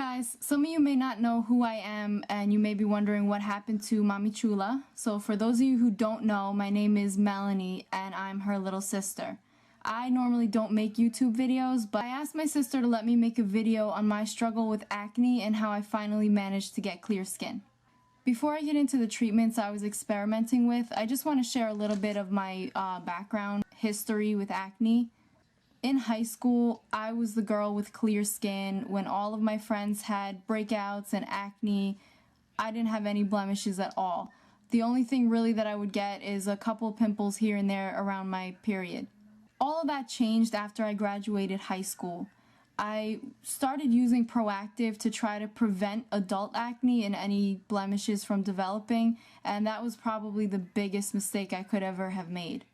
guys, some of you may not know who I am and you may be wondering what happened to Mami Chula. So for those of you who don't know, my name is Melanie and I'm her little sister. I normally don't make YouTube videos, but I asked my sister to let me make a video on my struggle with acne and how I finally managed to get clear skin. Before I get into the treatments I was experimenting with, I just want to share a little bit of my background history with acne. In high school, I was the girl with clear skin. When all of my friends had breakouts and acne, I didn't have any blemishes at all. The only thing really that I would get is a couple pimples here and there around my period. All of that changed after I graduated high school. I started using Proactive to try to prevent adult acne and any blemishes from developing, and that was probably the biggest mistake I could ever have made.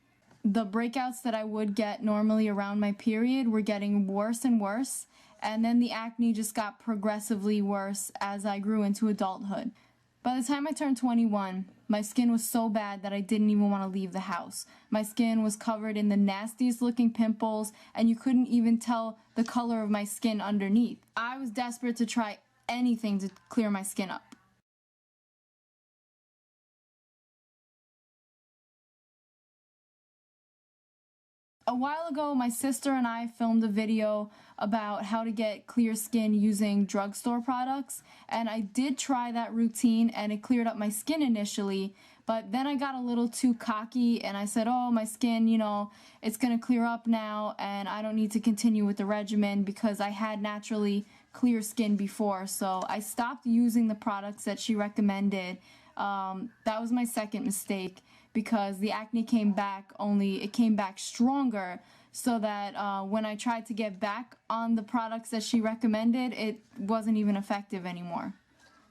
The breakouts that I would get normally around my period were getting worse and worse, and then the acne just got progressively worse as I grew into adulthood. By the time I turned 21, my skin was so bad that I didn't even want to leave the house. My skin was covered in the nastiest looking pimples, and you couldn't even tell the color of my skin underneath. I was desperate to try anything to clear my skin up. A while ago, my sister and I filmed a video about how to get clear skin using drugstore products, and I did try that routine and it cleared up my skin initially, but then I got a little too cocky and I said, oh, my skin, it's gonna clear up now and I don't need to continue with the regimen because I had naturally clear skin before, so I stopped using the products that she recommended. That was my second mistake, because the acne came back, only it came back stronger, so that when I tried to get back on the products that she recommended, it wasn't even effective anymore.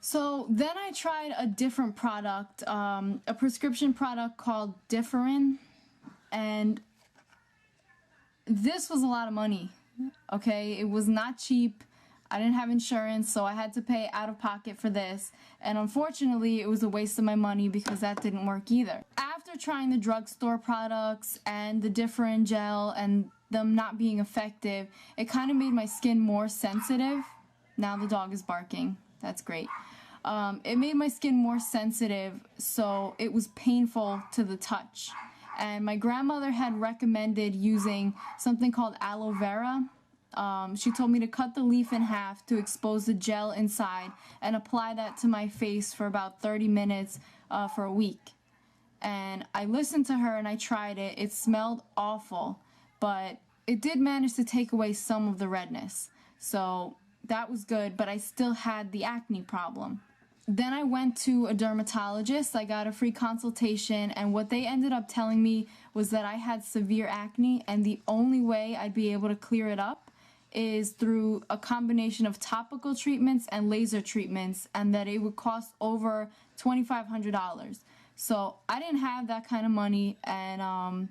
So then I tried a different product, a prescription product called Differin, and this was a lot of money, okay? It was not cheap. I didn't have insurance, so I had to pay out of pocket for this, and unfortunately it was a waste of my money because that didn't work either. After trying the drugstore products and the Differin gel and them not being effective, it kind of made my skin more sensitive. Now the dog is barking. That's great. It made my skin more sensitive, so it was painful to the touch. And my grandmother had recommended using something called aloe vera. She told me to cut the leaf in half to expose the gel inside and apply that to my face for about 30 minutes for a week. And I listened to her and I tried it. It smelled awful, but it did manage to take away some of the redness. So that was good, but I still had the acne problem. Then I went to a dermatologist. I got a free consultation, and what they ended up telling me was that I had severe acne, and the only way I'd be able to clear it up is through a combination of topical treatments and laser treatments, and that it would cost over $2,500. So I didn't have that kind of money, and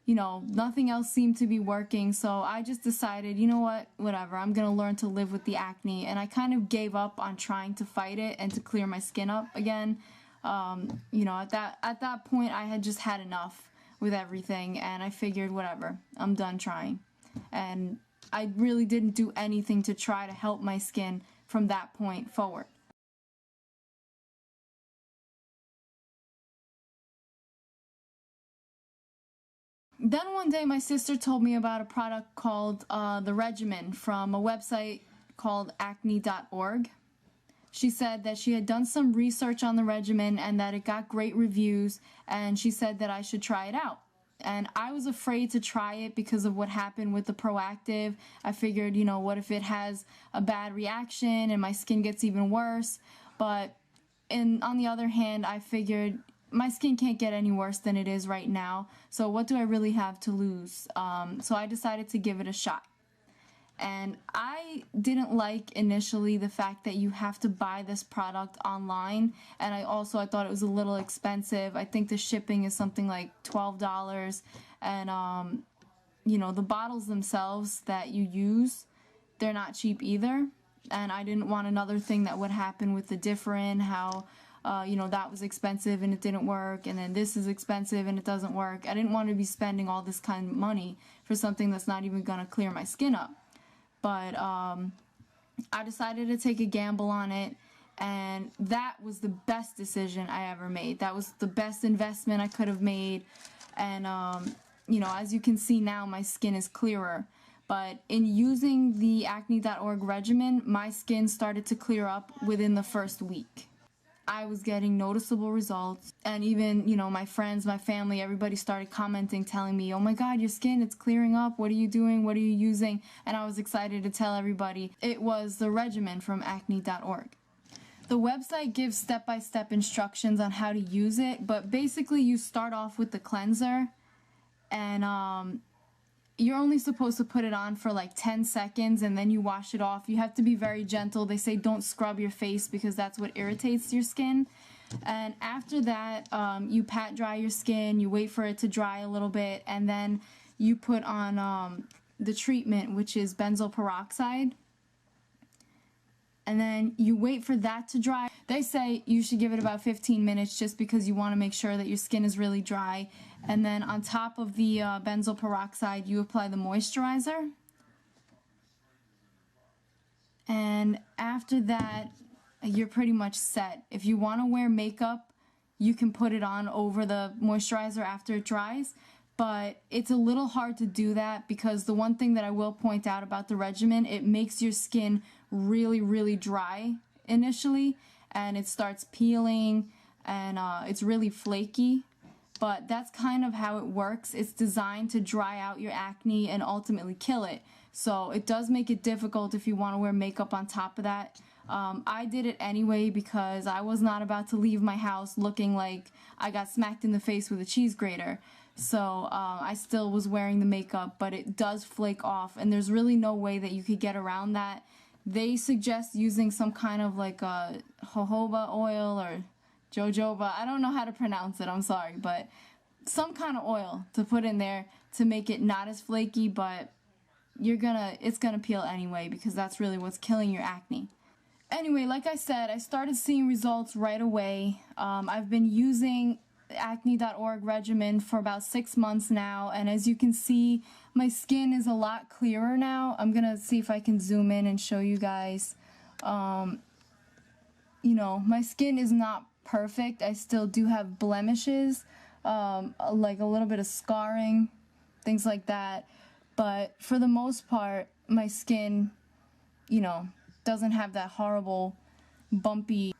nothing else seemed to be working, so I just decided, you know what, whatever, I'm gonna learn to live with the acne, and I kind of gave up on trying to fight it and to clear my skin up again. At that point I had just had enough with everything, and I figured, whatever, I'm done trying. And I really didn't do anything to try to help my skin from that point forward. Then one day my sister told me about a product called The Regimen from a website called acne.org. She said that she had done some research on the regimen and that it got great reviews, and she said that I should try it out. And I was afraid to try it because of what happened with the Proactive. I figured, what if it has a bad reaction and my skin gets even worse? But on the other hand, I figured my skin can't get any worse than it is right now, so what do I really have to lose? So I decided to give it a shot. And I didn't like initially the fact that you have to buy this product online, and I thought it was a little expensive. I think the shipping is something like $12, and the bottles themselves that you use, they're not cheap either. And I didn't want another thing that would happen with the Differin, how that was expensive and it didn't work, and then this is expensive and it doesn't work. I didn't want to be spending all this kind of money for something that's not even going to clear my skin up. But I decided to take a gamble on it, and that was the best decision I ever made. That was the best investment I could have made. And you know, as you can see now, my skin is clearer. But in using the acne.org regimen, my skin started to clear up within the first week. I was getting noticeable results, and even, you know, my friends, my family, everybody started commenting, telling me, oh my god, your skin, it's clearing up, what are you doing, what are you using? And I was excited to tell everybody it was the regimen from acne.org. The website gives step-by-step instructions on how to use it, but basically you start off with the cleanser, and you're only supposed to put it on for like 10 seconds and then you wash it off. You have to be very gentle. They say don't scrub your face because that's what irritates your skin. And after that, you pat dry your skin, you wait for it to dry a little bit, and then you put on the treatment, which is benzoyl peroxide. And then you wait for that to dry. They say you should give it about 15 minutes just because you want to make sure that your skin is really dry. And then on top of the benzoyl peroxide, you apply the moisturizer. And after that, you're pretty much set. If you want to wear makeup, you can put it on over the moisturizer after it dries. But it's a little hard to do that because the one thing that I will point out about the regimen, it makes your skin really, really dry initially, and it starts peeling, and it's really flaky. But that's kind of how it works. It's designed to dry out your acne and ultimately kill it. So it does make it difficult if you want to wear makeup on top of that. I did it anyway because I was not about to leave my house looking like I got smacked in the face with a cheese grater. So I still was wearing the makeup, but it does flake off, and there's really no way that you could get around that. They suggest using some kind of like a jojoba oil or jojoba. I don't know how to pronounce it, I'm sorry, but some kind of oil to put in there to make it not as flaky, but it's gonna peel anyway because that's really what's killing your acne. Anyway, like I said, I started seeing results right away. I've been using acne.org regimen for about 6 months now, and as you can see, my skin is a lot clearer now. I'm gonna see if I can zoom in and show you guys. You know, my skin is not perfect. I still do have blemishes, like a little bit of scarring, things like that, but for the most part, my skin, you know, doesn't have that horrible bumpy,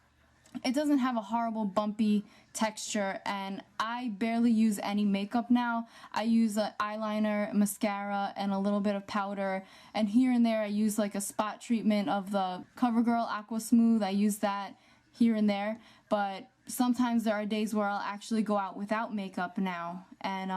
it doesn't have a horrible bumpy texture, and I barely use any makeup now. I use an eyeliner, mascara, and a little bit of powder, and here and there I use like a spot treatment of the CoverGirl Aqua Smooth. I use that here and there, but sometimes there are days where I'll actually go out without makeup now, and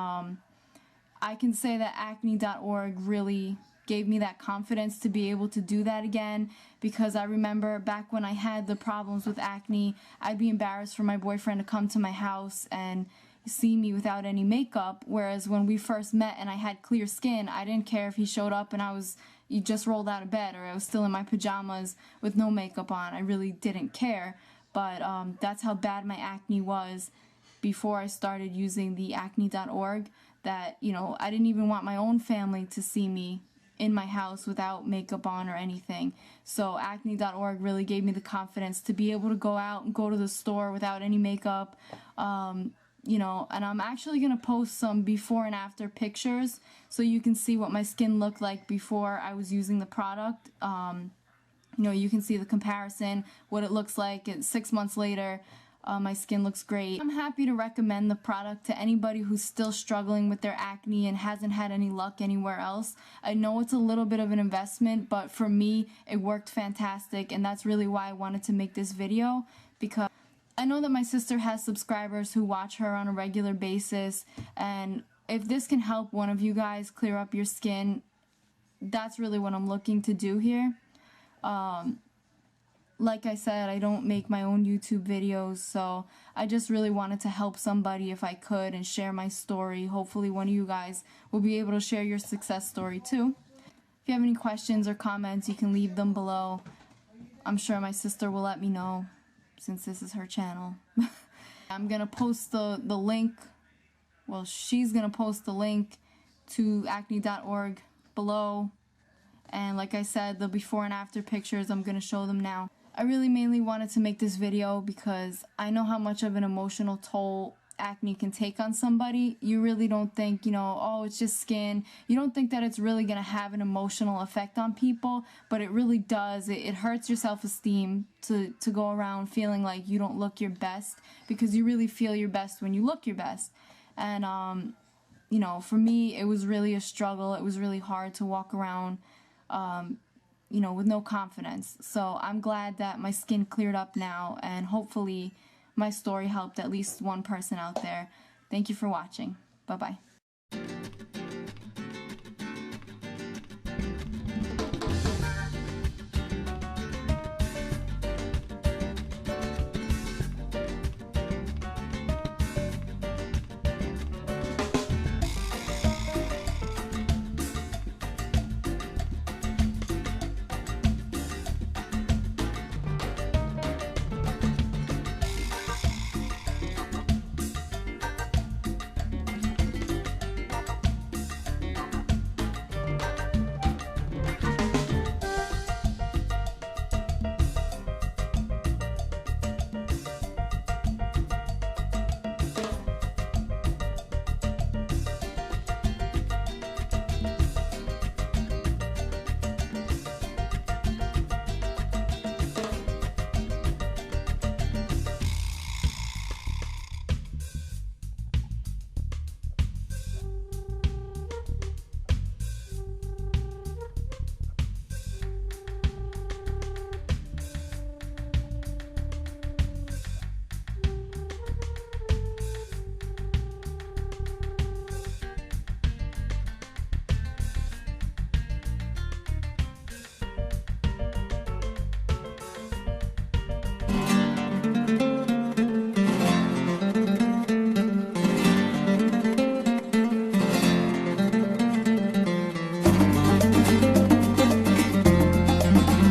I can say that acne.org really gave me that confidence to be able to do that again, because I remember back when I had the problems with acne, I'd be embarrassed for my boyfriend to come to my house and see me without any makeup, whereas when we first met and I had clear skin, I didn't care if he showed up and you just rolled out of bed, or I was still in my pajamas with no makeup on. I really didn't care, but that's how bad my acne was before I started using the acne.org, that, you know, I didn't even want my own family to see me in my house without makeup on or anything. So acne.org really gave me the confidence to be able to go out and go to the store without any makeup. You know, and I'm actually going to post some before and after pictures so you can see what my skin looked like before I was using the product. You know, you can see the comparison, what it looks like, and 6 months later. My skin looks great. I'm happy to recommend the product to anybody who's still struggling with their acne and hasn't had any luck anywhere else. I know it's a little bit of an investment, but for me, it worked fantastic, and that's really why I wanted to make this video, because I know that my sister has subscribers who watch her on a regular basis, and if this can help one of you guys clear up your skin, that's really what I'm looking to do here. Like I said, I don't make my own YouTube videos, so I just really wanted to help somebody if I could and share my story. Hopefully one of you guys will be able to share your success story too. If you have any questions or comments, you can leave them below. I'm sure my sister will let me know, since this is her channel. I'm going to post the link, well, she's going to post the link to acne.org below. And like I said, the before and after pictures, I'm going to show them now. I really mainly wanted to make this video because I know how much of an emotional toll acne can take on somebody. You really don't think, oh, it's just skin. You don't think that it's really going to have an emotional effect on people, but it really does. It hurts your self-esteem to go around feeling like you don't look your best, because you really feel your best when you look your best. And, for me, it was really a struggle. It was really hard to walk around, with no confidence. So I'm glad that my skin cleared up now, and hopefully my story helped at least one person out there. Thank you for watching. Bye-bye.